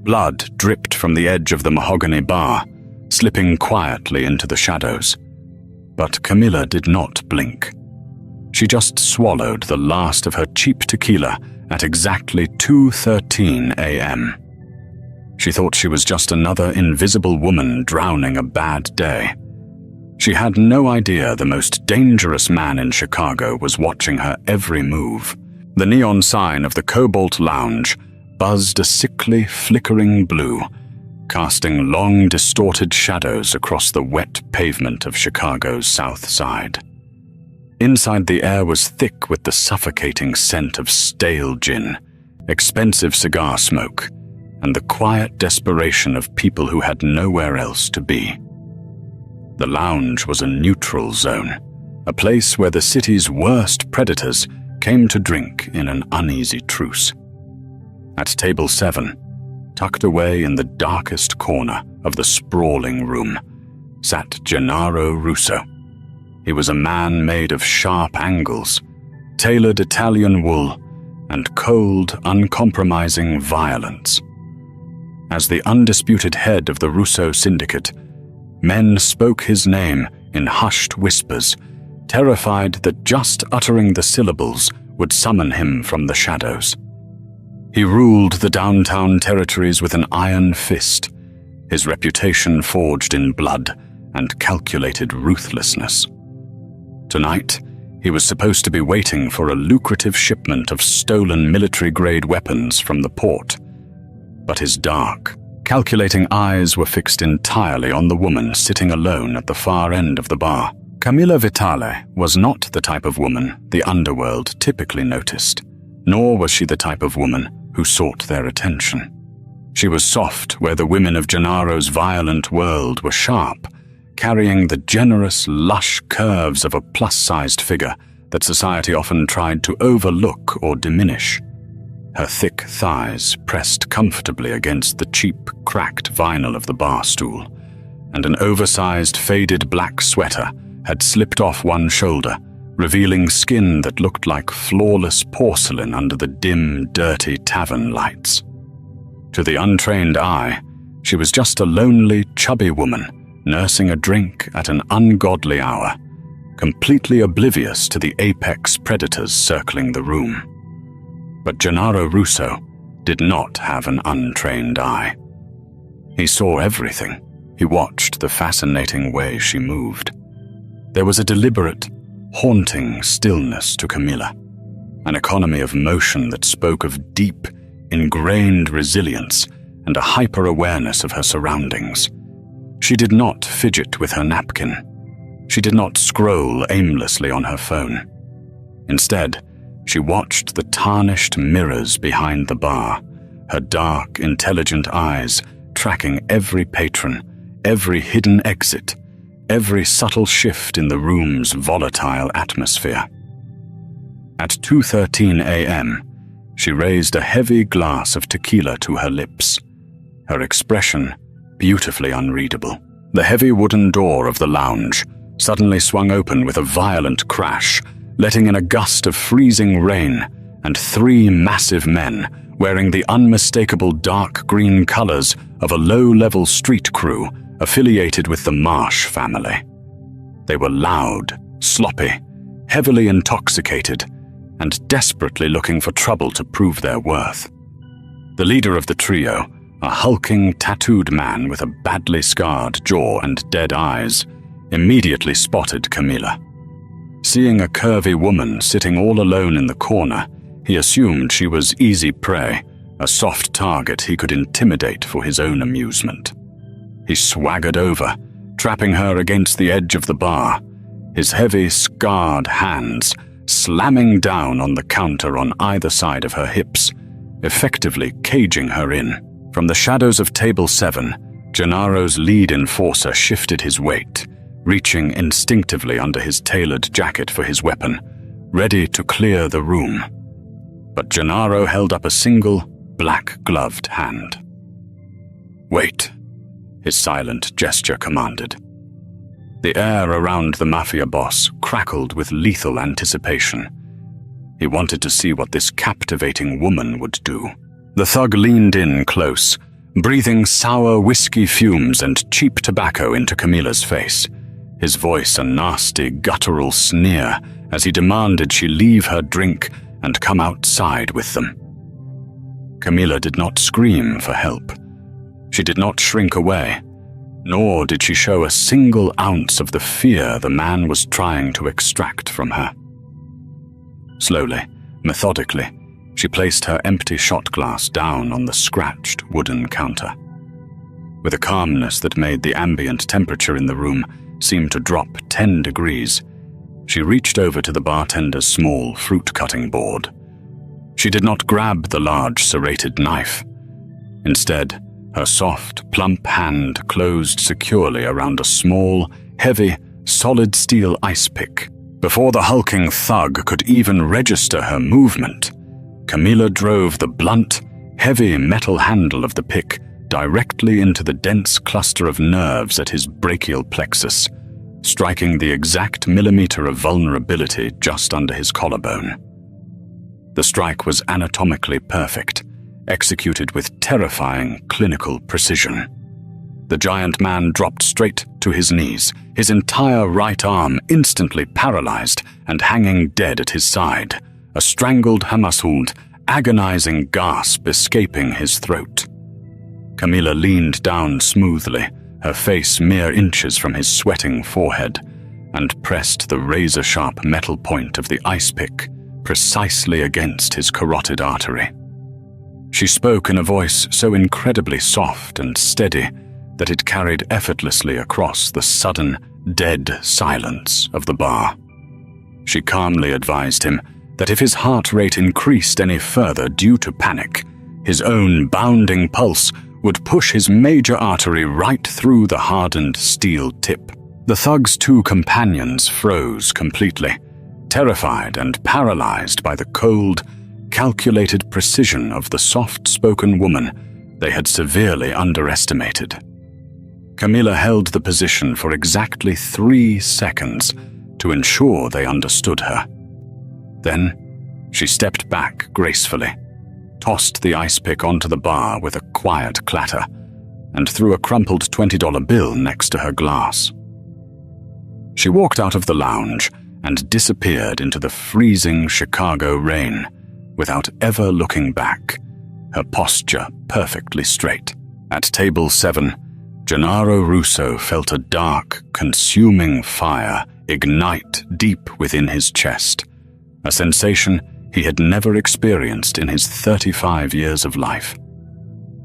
Blood dripped from the edge of the mahogany bar, slipping quietly into the shadows. But Camilla did not blink. She just swallowed the last of her cheap tequila at exactly 2:13 a.m. She thought she was just another invisible woman drowning a bad day. She had no idea the most dangerous man in Chicago was watching her every move. The neon sign of the Cobalt Lounge buzzed a sickly, flickering blue, casting long, distorted shadows across the wet pavement of Chicago's South Side. Inside, the air was thick with the suffocating scent of stale gin, expensive cigar smoke, and the quiet desperation of people who had nowhere else to be. The lounge was a neutral zone, a place where the city's worst predators came to drink in an uneasy truce. At table 7, tucked away in the darkest corner of the sprawling room, sat Gennaro Russo. He was a man made of sharp angles, tailored Italian wool, and cold, uncompromising violence. As the undisputed head of the Russo syndicate, men spoke his name in hushed whispers, terrified that just uttering the syllables would summon him from the shadows. He ruled the downtown territories with an iron fist, his reputation forged in blood and calculated ruthlessness. Tonight, he was supposed to be waiting for a lucrative shipment of stolen military-grade weapons from the port. But his dark, calculating eyes were fixed entirely on the woman sitting alone at the far end of the bar. Camilla Vitale was not the type of woman the underworld typically noticed, nor was she the type of woman who sought their attention. She was soft where the women of Gennaro's violent world were sharp, carrying the generous, lush curves of a plus-sized figure that society often tried to overlook or diminish. Her thick thighs pressed comfortably against the cheap, cracked vinyl of the bar stool, and an oversized, faded black sweater had slipped off one shoulder, revealing skin that looked like flawless porcelain under the dim, dirty tavern lights. To the untrained eye, she was just a lonely, chubby woman nursing a drink at an ungodly hour, completely oblivious to the apex predators circling the room. But Gennaro Russo did not have an untrained eye. He saw everything. He watched the fascinating way she moved. There was a deliberate, haunting stillness to Camilla, an economy of motion that spoke of deep, ingrained resilience and a hyper-awareness of her surroundings. She did not fidget with her napkin. She did not scroll aimlessly on her phone. Instead, she watched the tarnished mirrors behind the bar, her dark, intelligent eyes tracking every patron, every hidden exit, every subtle shift in the room's volatile atmosphere. At 2:13 a.m., she raised a heavy glass of tequila to her lips, her expression beautifully unreadable. The heavy wooden door of the lounge suddenly swung open with a violent crash, letting in a gust of freezing rain and 3 massive men wearing the unmistakable dark green colors of a low-level street crew affiliated with the Marsh family. They were loud, sloppy, heavily intoxicated, and desperately looking for trouble to prove their worth. The leader of the trio, a hulking, tattooed man with a badly scarred jaw and dead eyes, immediately spotted Camilla. Seeing a curvy woman sitting all alone in the corner, he assumed she was easy prey, a soft target he could intimidate for his own amusement. He swaggered over, trapping her against the edge of the bar, his heavy, scarred hands slamming down on the counter on either side of her hips, effectively caging her in. From the shadows of table 7, Gennaro's lead enforcer shifted his weight, reaching instinctively under his tailored jacket for his weapon, ready to clear the room. But Gennaro held up a single, black-gloved hand. "Wait," his silent gesture commanded. The air around the Mafia boss crackled with lethal anticipation. He wanted to see what this captivating woman would do. The thug leaned in close, breathing sour whiskey fumes and cheap tobacco into Camilla's face, his voice a nasty, guttural sneer as he demanded she leave her drink and come outside with them. Camilla did not scream for help. She did not shrink away, nor did she show a single ounce of the fear the man was trying to extract from her. Slowly, methodically, she placed her empty shot glass down on the scratched wooden counter. With a calmness that made the ambient temperature in the room seem to drop 10 degrees, she reached over to the bartender's small fruit-cutting board. She did not grab the large serrated knife. Instead, her soft, plump hand closed securely around a small, heavy, solid steel ice pick. Before the hulking thug could even register her movement, Camilla drove the blunt, heavy metal handle of the pick directly into the dense cluster of nerves at his brachial plexus, striking the exact millimeter of vulnerability just under his collarbone. The strike was anatomically perfect, executed with terrifying clinical precision. The giant man dropped straight to his knees, his entire right arm instantly paralyzed and hanging dead at his side, a strangled Hamashuld, agonizing gasp escaping his throat. Camilla leaned down smoothly, her face mere inches from his sweating forehead, and pressed the razor-sharp metal point of the ice pick precisely against his carotid artery. She spoke in a voice so incredibly soft and steady that it carried effortlessly across the sudden, dead silence of the bar. She calmly advised him that if his heart rate increased any further due to panic, his own bounding pulse would push his major artery right through the hardened steel tip. The thug's two companions froze completely, terrified and paralyzed by the cold, calculated precision of the soft-spoken woman they had severely underestimated. Camilla held the position for exactly 3 seconds to ensure they understood her. Then, she stepped back gracefully, tossed the ice pick onto the bar with a quiet clatter, and threw a crumpled $20 bill next to her glass. She walked out of the lounge and disappeared into the freezing Chicago rain without ever looking back, her posture perfectly straight. At table 7, Gennaro Russo felt a dark, consuming fire ignite deep within his chest, a sensation he had never experienced in his 35 years of life.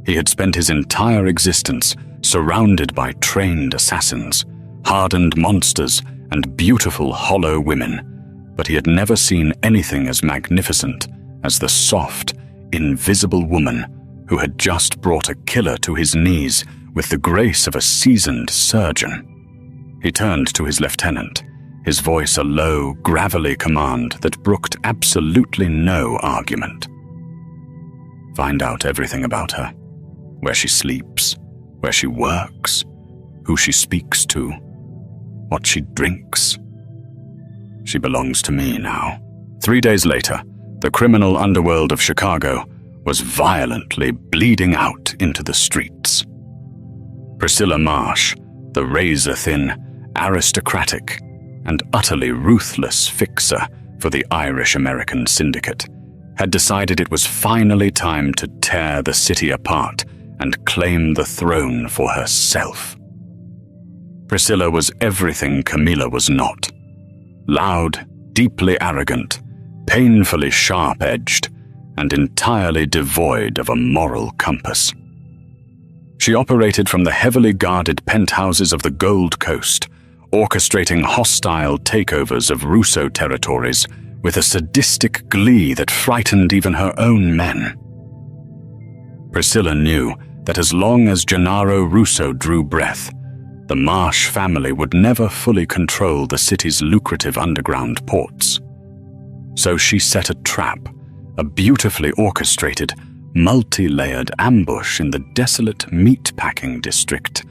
He had spent his entire existence surrounded by trained assassins, hardened monsters, and beautiful hollow women, but he had never seen anything as magnificent as the soft, invisible woman who had just brought a killer to his knees with the grace of a seasoned surgeon. He turned to his lieutenant, his voice a low, gravelly command that brooked absolutely no argument. Find out everything about her, where she sleeps, where she works, who she speaks to, what she drinks. She belongs to me now. 3 days later, the criminal underworld of Chicago was violently bleeding out into the streets. Priscilla Marsh, the razor-thin, aristocratic, and utterly ruthless fixer for the Irish-American syndicate, had decided it was finally time to tear the city apart and claim the throne for herself. Priscilla was everything Camilla was not. Loud, deeply arrogant, painfully sharp-edged, and entirely devoid of a moral compass. She operated from the heavily guarded penthouses of the Gold Coast, orchestrating hostile takeovers of Russo territories with a sadistic glee that frightened even her own men. Priscilla knew that as long as Gennaro Russo drew breath, the Marsh family would never fully control the city's lucrative underground ports. So she set a trap, a beautifully orchestrated, multi-layered ambush in the desolate meatpacking district,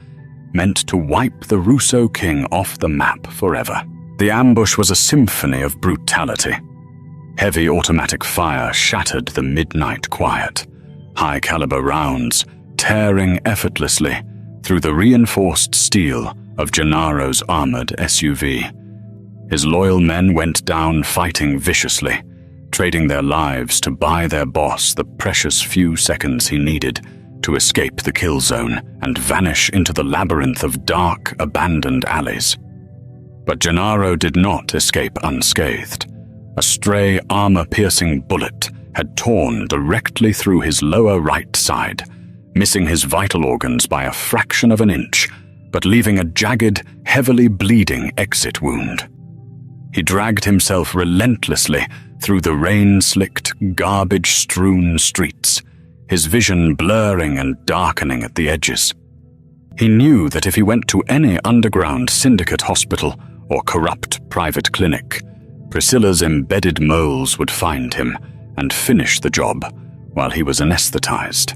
meant to wipe the Russo king off the map forever. The ambush was a symphony of brutality. Heavy automatic fire shattered the midnight quiet. High-caliber rounds tearing effortlessly through the reinforced steel of Gennaro's armored SUV. His loyal men went down fighting viciously, trading their lives to buy their boss the precious few seconds he needed to escape the kill zone and vanish into the labyrinth of dark, abandoned alleys. But Gennaro did not escape unscathed. A stray armor-piercing bullet had torn directly through his lower right side, missing his vital organs by a fraction of an inch, but leaving a jagged, heavily bleeding exit wound. He dragged himself relentlessly through the rain-slicked, garbage-strewn streets, his vision blurring and darkening at the edges. He knew that if he went to any underground syndicate hospital or corrupt private clinic, Priscilla's embedded moles would find him and finish the job while he was anesthetized.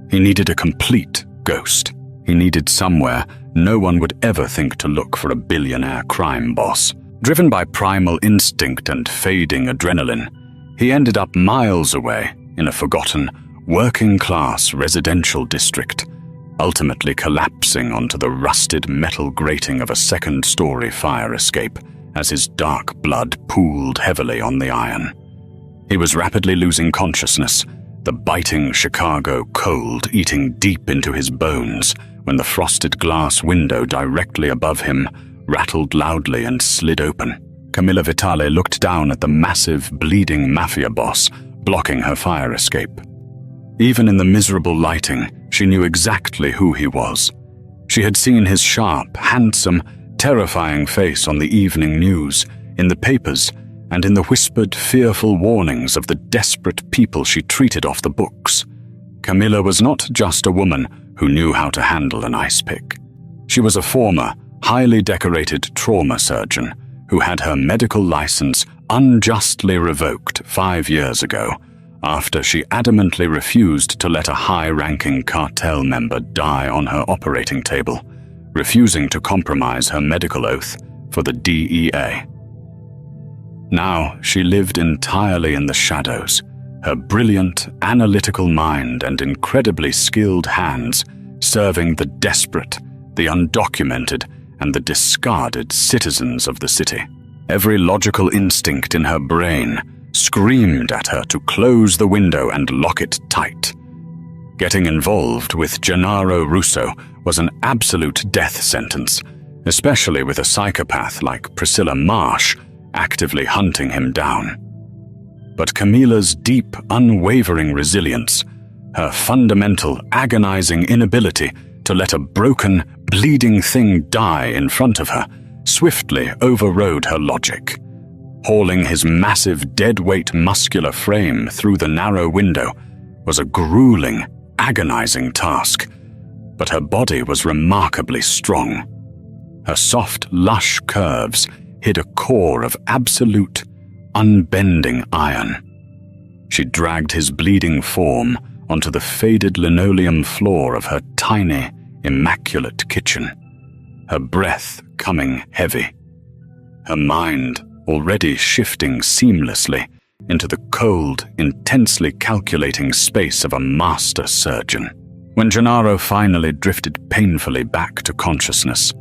He needed a complete ghost. He needed somewhere no one would ever think to look for a billionaire crime boss. Driven by primal instinct and fading adrenaline, he ended up miles away in a forgotten, working-class residential district, ultimately collapsing onto the rusted metal grating of a second-story fire escape as his dark blood pooled heavily on the iron. He was rapidly losing consciousness, the biting Chicago cold eating deep into his bones when the frosted glass window directly above him rattled loudly and slid open. Camilla Vitale looked down at the massive, bleeding Mafia boss blocking her fire escape. Even in the miserable lighting, she knew exactly who he was. She had seen his sharp, handsome, terrifying face on the evening news, in the papers, and in the whispered, fearful warnings of the desperate people she treated off the books. Camilla was not just a woman who knew how to handle an ice pick. She was a former, highly decorated trauma surgeon who had her medical license unjustly revoked 5 years ago after she adamantly refused to let a high-ranking cartel member die on her operating table, refusing to compromise her medical oath for the DEA. Now she lived entirely in the shadows, her brilliant, analytical mind and incredibly skilled hands serving the desperate, the undocumented, and the discarded citizens of the city. Every logical instinct in her brain screamed at her to close the window and lock it tight. Getting involved with Gennaro Russo was an absolute death sentence, especially with a psychopath like Priscilla Marsh actively hunting him down. But Camilla's deep, unwavering resilience, her fundamental, agonizing inability to let a broken, bleeding thing die in front of her, swiftly overrode her logic. Hauling his massive, dead-weight muscular frame through the narrow window was a grueling, agonizing task, but her body was remarkably strong. Her soft, lush curves hid a core of absolute, unbending iron. She dragged his bleeding form onto the faded linoleum floor of her tiny, immaculate kitchen, her breath coming heavy, her mind already shifting seamlessly into the cold, intensely calculating space of a master surgeon. When Gennaro finally drifted painfully back to consciousness,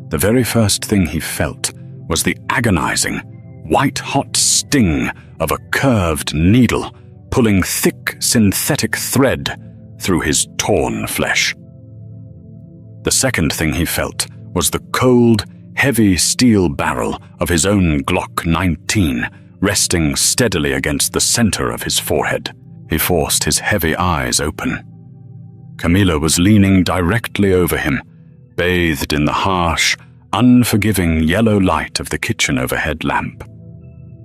the very first thing he felt was the agonizing, white-hot sting of a curved needle pulling thick synthetic thread through his torn flesh. The second thing he felt was the cold, heavy steel barrel of his own Glock 19 resting steadily against the center of his forehead. He forced his heavy eyes open. Camilla was leaning directly over him, bathed in the harsh, unforgiving yellow light of the kitchen overhead lamp.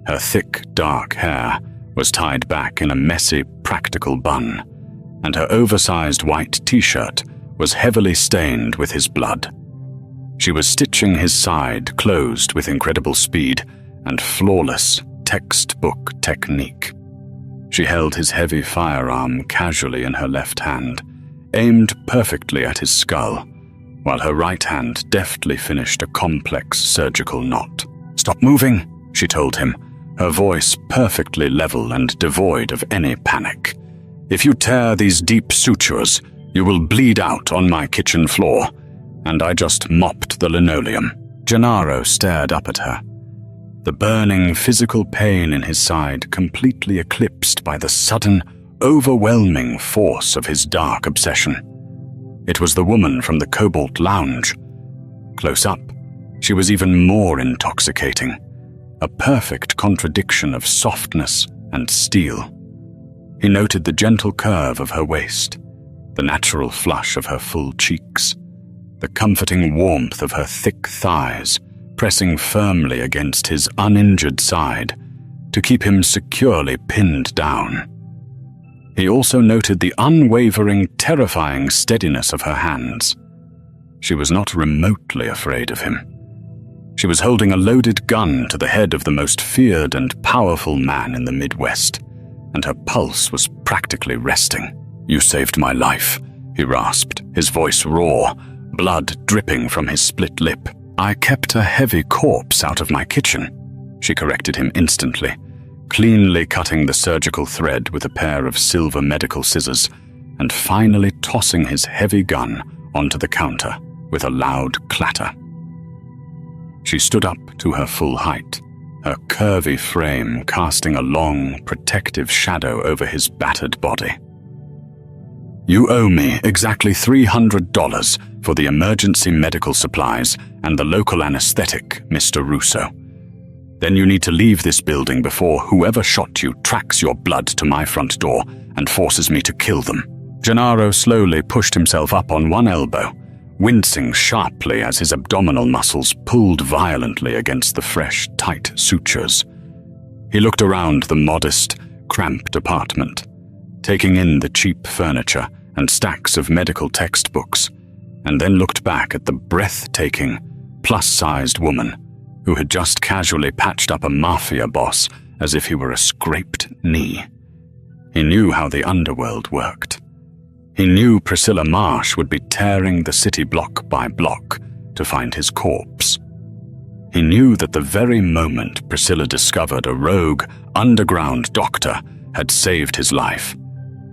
Her thick, dark hair was tied back in a messy, practical bun, and her oversized white t-shirt was heavily stained with his blood. She was stitching his side closed with incredible speed and flawless textbook technique. She held his heavy firearm casually in her left hand, aimed perfectly at his skull, while her right hand deftly finished a complex surgical knot. "Stop moving," she told him, her voice perfectly level and devoid of any panic. "If you tear these deep sutures, You will bleed out on my kitchen floor, and I just mopped the linoleum." Gennaro stared up at her, the burning physical pain in his side completely eclipsed by the sudden, overwhelming force of his dark obsession. It was the woman from the Cobalt Lounge. Close up, she was even more intoxicating, a perfect contradiction of softness and steel. He noted the gentle curve of her waist, the natural flush of her full cheeks, the comforting warmth of her thick thighs pressing firmly against his uninjured side to keep him securely pinned down. He also noted the unwavering, terrifying steadiness of her hands. She was not remotely afraid of him. She was holding a loaded gun to the head of the most feared and powerful man in the Midwest, and her pulse was practically resting. "You saved my life," he rasped, his voice raw, blood dripping from his split lip. "I kept a heavy corpse out of my kitchen," she corrected him instantly, cleanly cutting the surgical thread with a pair of silver medical scissors and finally tossing his heavy gun onto the counter with a loud clatter. She stood up to her full height, her curvy frame casting a long, protective shadow over his battered body. "You owe me exactly $300 for the emergency medical supplies and the local anesthetic, Mr. Russo. Then you need to leave this building before whoever shot you tracks your blood to my front door and forces me to kill them." Gennaro slowly pushed himself up on one elbow, wincing sharply as his abdominal muscles pulled violently against the fresh, tight sutures. He looked around the modest, cramped apartment, taking in the cheap furniture and stacks of medical textbooks, and then looked back at the breathtaking, plus-sized woman who had just casually patched up a Mafia boss as if he were a scraped knee. He knew how the underworld worked. He knew Priscilla Marsh would be tearing the city block by block to find his corpse. He knew that the very moment Priscilla discovered a rogue, underground doctor had saved his life,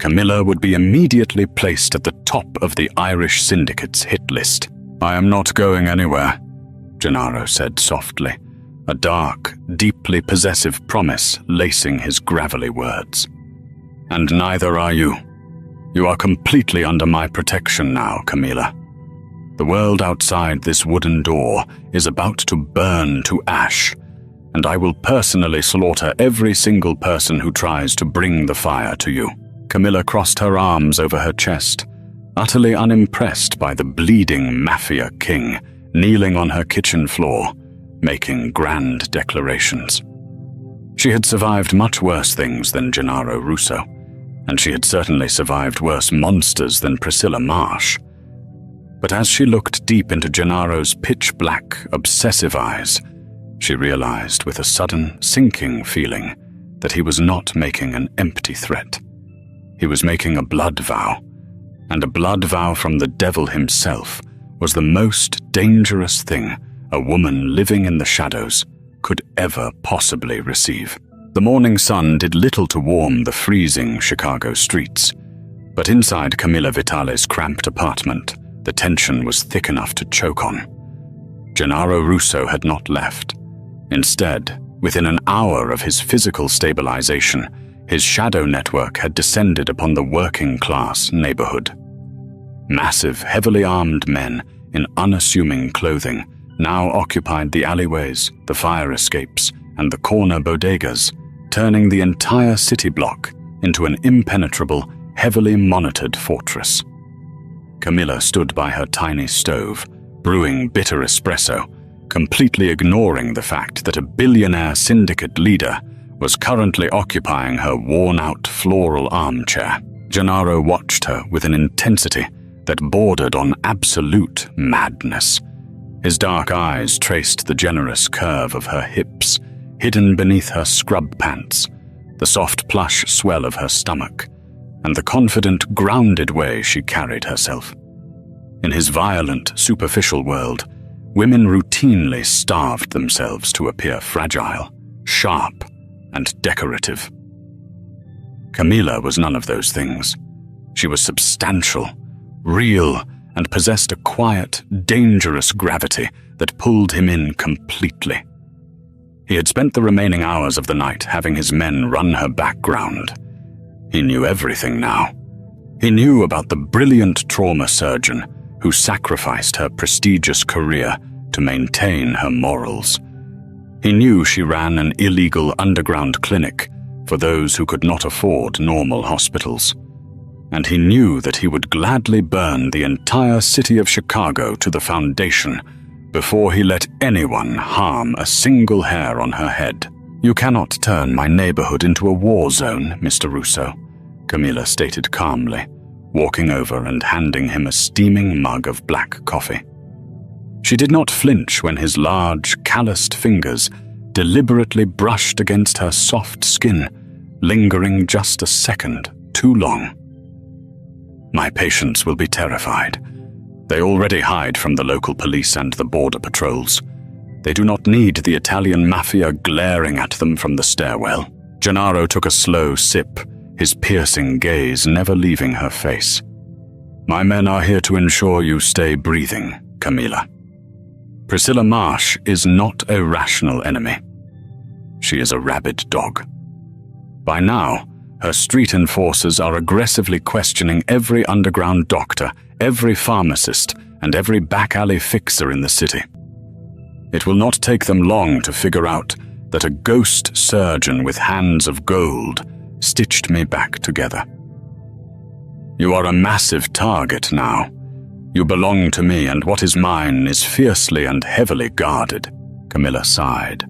Camilla would be immediately placed at the top of the Irish syndicate's hit list. "I am not going anywhere," Gennaro said softly, a dark, deeply possessive promise lacing his gravelly words. "And neither are you. You are completely under my protection now, Camilla. The world outside this wooden door is about to burn to ash, and I will personally slaughter every single person who tries to bring the fire to you." Camilla crossed her arms over her chest, utterly unimpressed by the bleeding Mafia king kneeling on her kitchen floor, making grand declarations. She had survived much worse things than Gennaro Russo, and she had certainly survived worse monsters than Priscilla Marsh. But as she looked deep into Gennaro's pitch-black, obsessive eyes, she realized with a sudden, sinking feeling that he was not making an empty threat. He was making a blood vow, and a blood vow from the devil himself was the most dangerous thing a woman living in the shadows could ever possibly receive. The morning sun did little to warm the freezing Chicago streets, but inside Camilla Vitale's cramped apartment, the tension was thick enough to choke on. Gennaro Russo had not left. Instead, within an hour of his physical stabilization, his shadow network had descended upon the working-class neighborhood. Massive, heavily armed men in unassuming clothing now occupied the alleyways, the fire escapes, and the corner bodegas, turning the entire city block into an impenetrable, heavily monitored fortress. Camilla stood by her tiny stove, brewing bitter espresso, completely ignoring the fact that a billionaire syndicate leader was currently occupying her worn-out floral armchair. Gennaro watched her with an intensity that bordered on absolute madness. His dark eyes traced the generous curve of her hips, hidden beneath her scrub pants, the soft plush swell of her stomach, and the confident, grounded way she carried herself. In his violent, superficial world, women routinely starved themselves to appear fragile, sharp, and decorative. Camilla was none of those things. She was substantial, real, and possessed a quiet, dangerous gravity that pulled him in completely. He had spent the remaining hours of the night having his men run her background. He knew everything now. He knew about the brilliant trauma surgeon who sacrificed her prestigious career to maintain her morals. He knew she ran an illegal underground clinic for those who could not afford normal hospitals. And he knew that he would gladly burn the entire city of Chicago to the foundation before he let anyone harm a single hair on her head. "You cannot turn my neighborhood into a war zone, Mr. Russo," Camilla stated calmly, walking over and handing him a steaming mug of black coffee. She did not flinch when his large, calloused fingers deliberately brushed against her soft skin, lingering just a second too long. "My patients will be terrified. They already hide from the local police and the border patrols. They do not need the Italian Mafia glaring at them from the stairwell." Gennaro took a slow sip, his piercing gaze never leaving her face. "My men are here to ensure you stay breathing, Camilla. Priscilla Marsh is not a rational enemy. She is a rabid dog. By now, her street enforcers are aggressively questioning every underground doctor, every pharmacist, and every back-alley fixer in the city. It will not take them long to figure out that a ghost surgeon with hands of gold stitched me back together. You are a massive target now. You belong to me, and what is mine is fiercely and heavily guarded," Camilla sighed,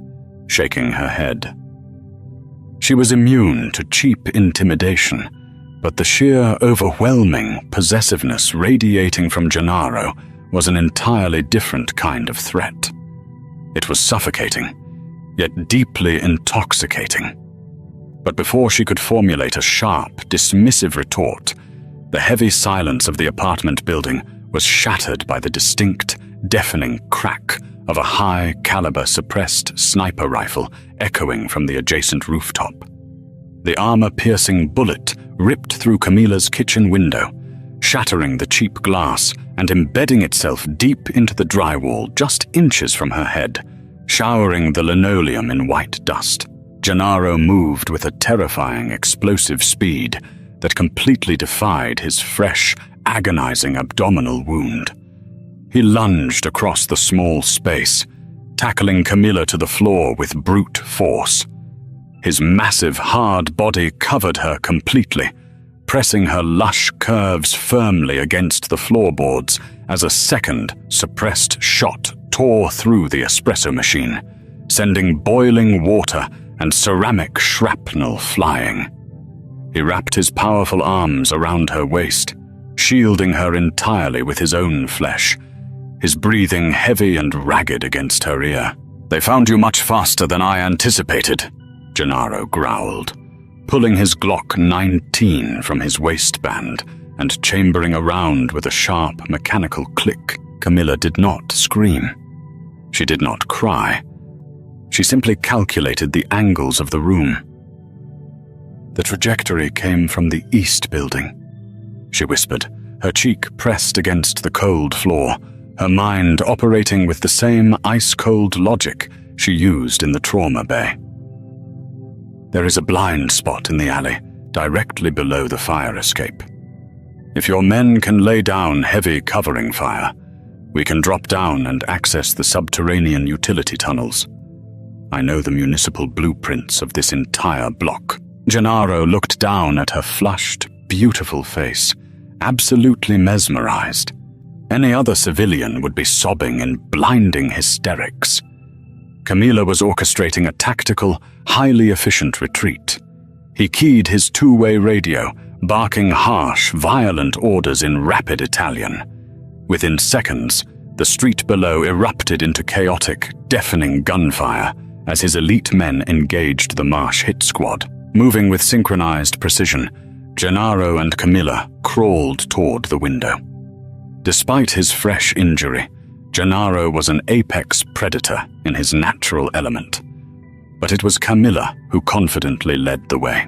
shaking her head. She was immune to cheap intimidation, but the sheer, overwhelming possessiveness radiating from Gennaro was an entirely different kind of threat. It was suffocating, yet deeply intoxicating. But before she could formulate a sharp, dismissive retort, the heavy silence of the apartment building was shattered by the distinct, deafening crack of a high-caliber suppressed sniper rifle echoing from the adjacent rooftop. The armor-piercing bullet ripped through Camilla's kitchen window, shattering the cheap glass and embedding itself deep into the drywall just inches from her head, showering the linoleum in white dust. Gennaro moved with a terrifying, explosive speed that completely defied his fresh, agonizing abdominal wound. He lunged across the small space, tackling Camilla to the floor with brute force. His massive, hard body covered her completely, pressing her lush curves firmly against the floorboards as a second, suppressed shot tore through the espresso machine, sending boiling water and ceramic shrapnel flying. He wrapped his powerful arms around her waist, shielding her entirely with his own flesh, his breathing heavy and ragged against her ear. "They found you much faster than I anticipated," Gennaro growled, pulling his Glock 19 from his waistband and chambering around with a sharp mechanical click. Camilla did not scream. She did not cry. She simply calculated the angles of the room. "The trajectory came from the east building," she whispered, her cheek pressed against the cold floor, her mind operating with the same ice-cold logic she used in the trauma bay. "There is a blind spot in the alley, directly below the fire escape. If your men can lay down heavy covering fire, we can drop down and access the subterranean utility tunnels. I know the municipal blueprints of this entire block." Gennaro looked down at her flushed, beautiful face, absolutely mesmerized. Any other civilian would be sobbing in blinding hysterics. Camilla was orchestrating a tactical, highly efficient retreat. He keyed his two-way radio, barking harsh, violent orders in rapid Italian. Within seconds, the street below erupted into chaotic, deafening gunfire as his elite men engaged the Marsh hit squad. Moving with synchronized precision, Gennaro and Camilla crawled toward the window. Despite his fresh injury, Gennaro was an apex predator in his natural element. But it was Camilla who confidently led the way.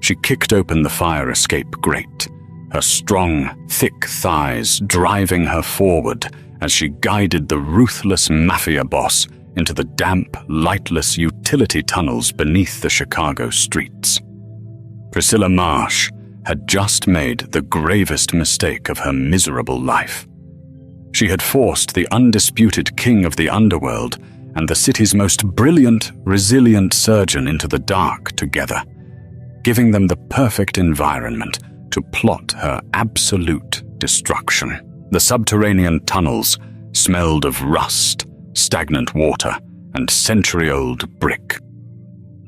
She kicked open the fire escape grate, her strong, thick thighs driving her forward as she guided the ruthless Mafia boss into the damp, lightless utility tunnels beneath the Chicago streets. Priscilla Marsh had just made the gravest mistake of her miserable life. She had forced the undisputed king of the underworld and the city's most brilliant, resilient surgeon into the dark together, giving them the perfect environment to plot her absolute destruction. The subterranean tunnels smelled of rust, stagnant water, and century-old brick.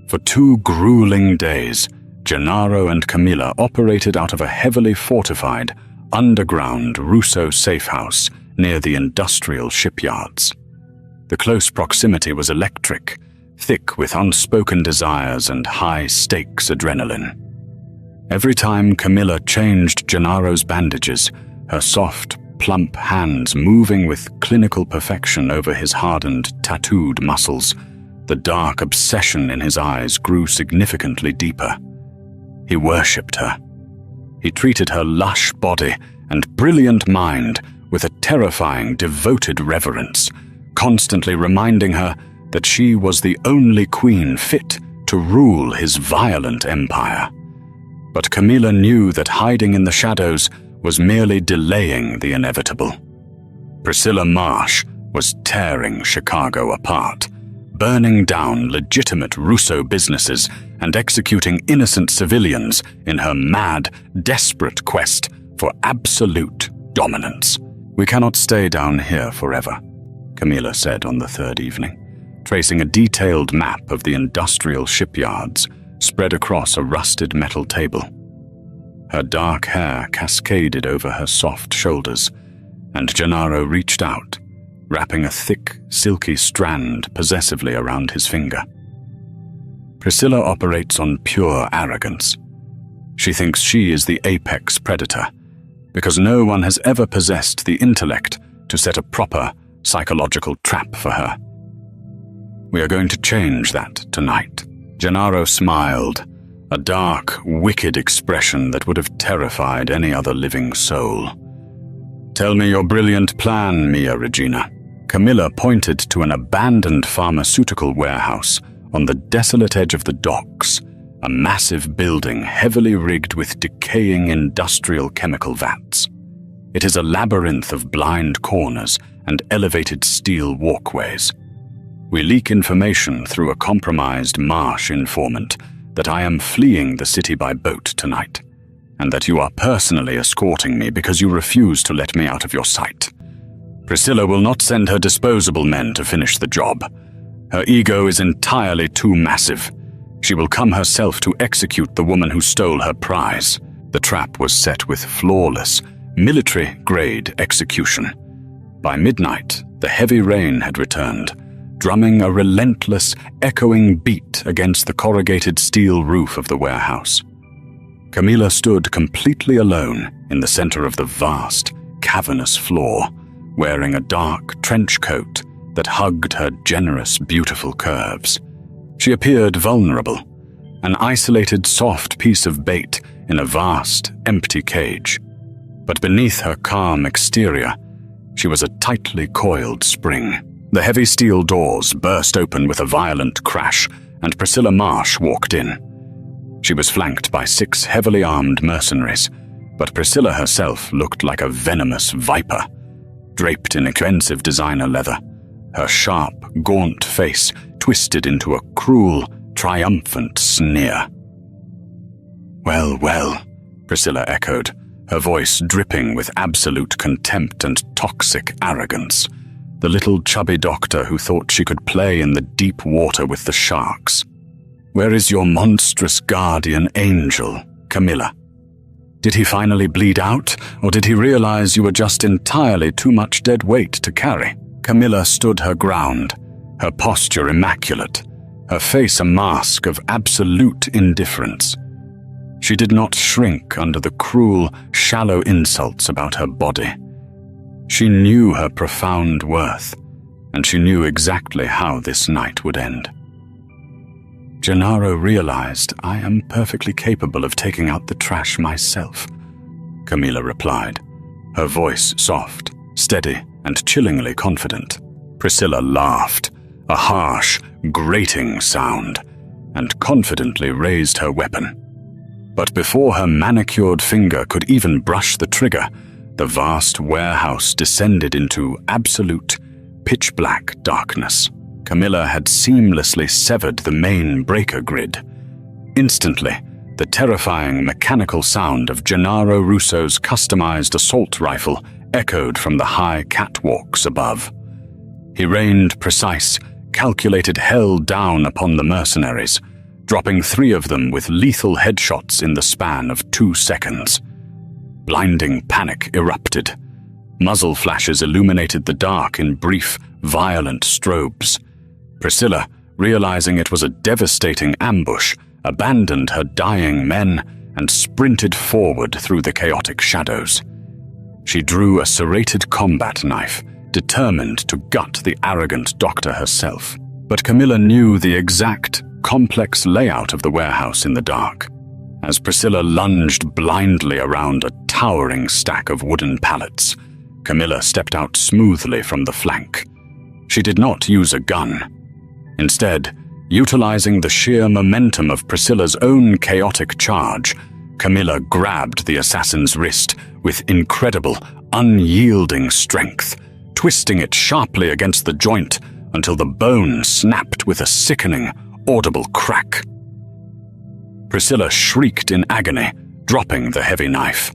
For 2 grueling days, Gennaro and Camilla operated out of a heavily fortified, underground Russo safe house near the industrial shipyards. The close proximity was electric, thick with unspoken desires and high-stakes adrenaline. Every time Camilla changed Gennaro's bandages, her soft, plump hands moving with clinical perfection over his hardened, tattooed muscles, the dark obsession in his eyes grew significantly deeper. He worshipped her. He treated her lush body and brilliant mind with a terrifying, devoted reverence, constantly reminding her that she was the only queen fit to rule his violent empire. But Camilla knew that hiding in the shadows was merely delaying the inevitable. Priscilla Marsh was tearing Chicago apart, burning down legitimate Russo businesses and executing innocent civilians in her mad, desperate quest for absolute dominance. "We cannot stay down here forever," Camilla said on the 3rd evening, tracing a detailed map of the industrial shipyards spread across a rusted metal table. Her dark hair cascaded over her soft shoulders, and Gennaro reached out, wrapping a thick, silky strand possessively around his finger. Priscilla operates on pure arrogance. She thinks she is the apex predator, because no one has ever possessed the intellect to set a proper psychological trap for her. "We are going to change that tonight." Gennaro smiled, a dark, wicked expression that would have terrified any other living soul. "Tell me your brilliant plan, Mia Regina." Camilla pointed to an abandoned pharmaceutical warehouse on the desolate edge of the docks, a massive building heavily rigged with decaying industrial chemical vats. It is a labyrinth of blind corners and elevated steel walkways. We leak information through a compromised Marsh informant that I am fleeing the city by boat tonight, and that you are personally escorting me because you refuse to let me out of your sight. Priscilla will not send her disposable men to finish the job. Her ego is entirely too massive. She will come herself to execute the woman who stole her prize. The trap was set with flawless, military-grade execution. By midnight, the heavy rain had returned, drumming a relentless, echoing beat against the corrugated steel roof of the warehouse. Camilla stood completely alone in the center of the vast, cavernous floor, wearing a dark trench coat that hugged her generous, beautiful curves. She appeared vulnerable, an isolated, soft piece of bait in a vast, empty cage. But beneath her calm exterior, she was a tightly coiled spring. The heavy steel doors burst open with a violent crash, and Priscilla Marsh walked in. She was flanked by 6 heavily armed mercenaries, but Priscilla herself looked like a venomous viper, draped in expensive designer leather, her sharp, gaunt face twisted into a cruel, triumphant sneer. "Well, well," Priscilla echoed, her voice dripping with absolute contempt and toxic arrogance. The little chubby doctor who thought she could play in the deep water with the sharks. "Where is your monstrous guardian angel, Camilla? Did he finally bleed out, or did he realize you were just entirely too much dead weight to carry?" Camilla stood her ground, her posture immaculate, her face a mask of absolute indifference. She did not shrink under the cruel, shallow insults about her body. She knew her profound worth, and she knew exactly how this night would end. Gennaro realized I am perfectly capable of taking out the trash myself. Camilla replied, her voice soft, steady, and chillingly confident. Priscilla laughed, a harsh, grating sound, and confidently raised her weapon. But before her manicured finger could even brush the trigger, the vast warehouse descended into absolute, pitch-black darkness. Camilla had seamlessly severed the main breaker grid. Instantly, the terrifying mechanical sound of Gennaro Russo's customized assault rifle echoed from the high catwalks above. He rained precise, calculated hell down upon the mercenaries, dropping 3 of them with lethal headshots in the span of 2 seconds. Blinding panic erupted. Muzzle flashes illuminated the dark in brief, violent strobes. Priscilla, realizing it was a devastating ambush, abandoned her dying men and sprinted forward through the chaotic shadows. She drew a serrated combat knife, determined to gut the arrogant doctor herself. But Camilla knew the exact, complex layout of the warehouse in the dark. As Priscilla lunged blindly around a towering stack of wooden pallets, Camilla stepped out smoothly from the flank. She did not use a gun. Instead, utilizing the sheer momentum of Priscilla's own chaotic charge, Camilla grabbed the assassin's wrist with incredible, unyielding strength, twisting it sharply against the joint until the bone snapped with a sickening, audible crack. Priscilla shrieked in agony, dropping the heavy knife.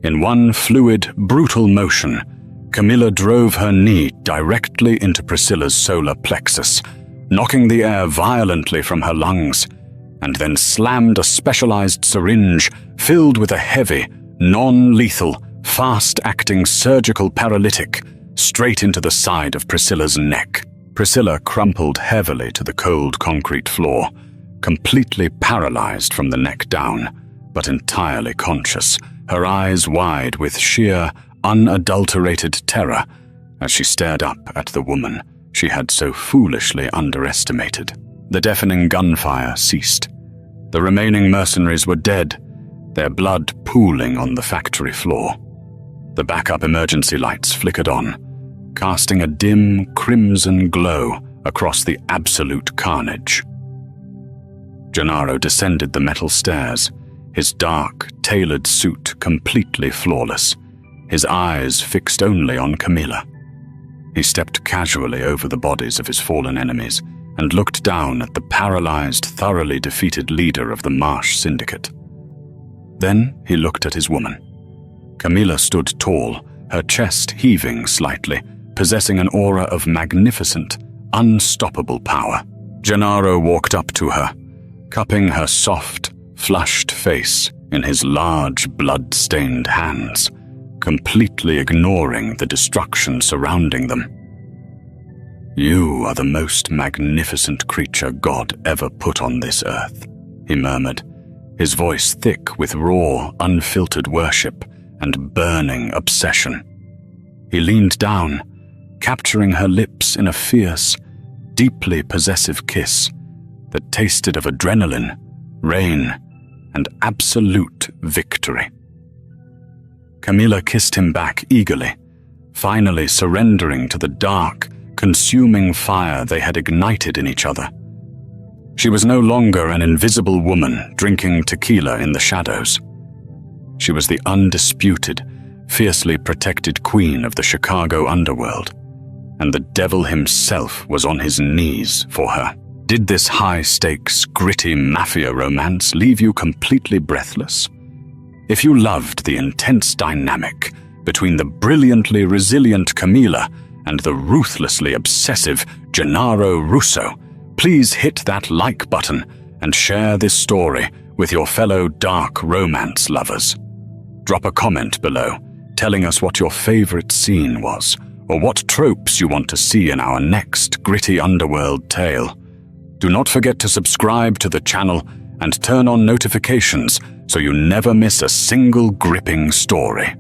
In one fluid, brutal motion, Camilla drove her knee directly into Priscilla's solar plexus, knocking the air violently from her lungs, and then slammed a specialized syringe filled with a heavy, non-lethal, fast-acting surgical paralytic straight into the side of Priscilla's neck. Priscilla crumpled heavily to the cold concrete floor, completely paralyzed from the neck down, but entirely conscious, her eyes wide with sheer, unadulterated terror as she stared up at the woman she had so foolishly underestimated. The deafening gunfire ceased. The remaining mercenaries were dead, their blood pooling on the factory floor. The backup emergency lights flickered on, casting a dim, crimson glow across the absolute carnage. Gennaro descended the metal stairs, his dark, tailored suit completely flawless, his eyes fixed only on Camilla. He stepped casually over the bodies of his fallen enemies and looked down at the paralyzed, thoroughly defeated leader of the Marsh Syndicate. Then he looked at his woman. Camilla stood tall, her chest heaving slightly, possessing an aura of magnificent, unstoppable power. Gennaro walked up to her, cupping her soft, flushed face in his large, blood-stained hands, completely ignoring the destruction surrounding them. "You are the most magnificent creature God ever put on this earth," he murmured, his voice thick with raw, unfiltered worship and burning obsession. He leaned down, capturing her lips in a fierce, deeply possessive kiss that tasted of adrenaline, rain, and absolute victory. Camilla kissed him back eagerly, finally surrendering to the dark, consuming fire they had ignited in each other. She was no longer an invisible woman drinking tequila in the shadows. She was the undisputed, fiercely protected queen of the Chicago underworld, and the devil himself was on his knees for her. Did this high-stakes, gritty mafia romance leave you completely breathless? If you loved the intense dynamic between the brilliantly resilient Camilla and the ruthlessly obsessive Gennaro Russo, please hit that like button and share this story with your fellow dark romance lovers. Drop a comment below telling us what your favorite scene was, or what tropes you want to see in our next gritty underworld tale. Do not forget to subscribe to the channel and turn on notifications so you never miss a single gripping story.